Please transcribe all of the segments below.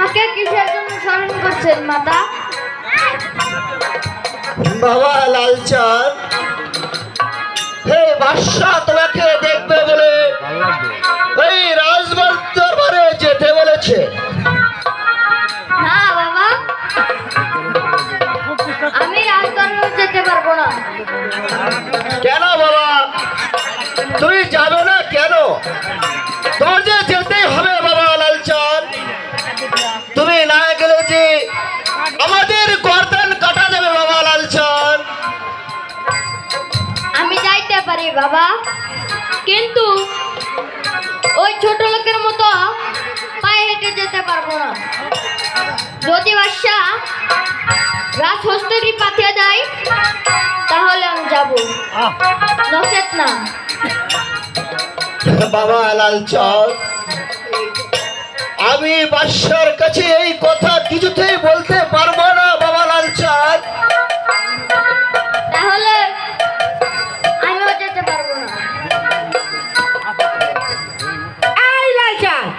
আমাকে কিসের জন্য স্মরণ করছেন মাতা? বাবা লালচাঁদ, হে বাদশা তোমাকে দেখবে বলে এই রাজদরবারে যেতে বলেছে। না বাবা, আমি রাজদরবারে যেতে পারবো না। কেন বাবা তুমি যাবে না কেন? তোমার যে যেতেই হবে বাবা লালচাঁদ। তুমি না গেলে যে আমাদের গর্দান কাটা যাবে বাবা লালচাঁদ। আমি যাইতে পারি বাবা, কিন্তু ওই ছোট লোকের মতো পায়ে হেঁটে যেতে পারবো না। যদি বাদশা রাজহস্তেরই পাঠিয়ে দেয় তাহলে আমি যাব, নচেত না। বাবা লালচাঁদ, আমি বাদশার কাছে এই কথা কিছুতেই বলতে পারবো না বাবা লালচাঁদ। তাহলে আমিও যেতে পারবো না। এই লালচাঁদ,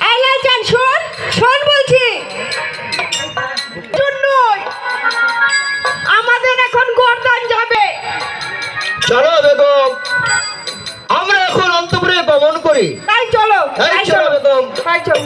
এই লালচাঁদ, শোন শোন বলছি। নয়, আমাদের এখন গর্দান যাবে। চলো বেগম, আমরা এখন অন্তপুরে গমন করি। তাই চলো, এই চলো বেগম। তাই চলো।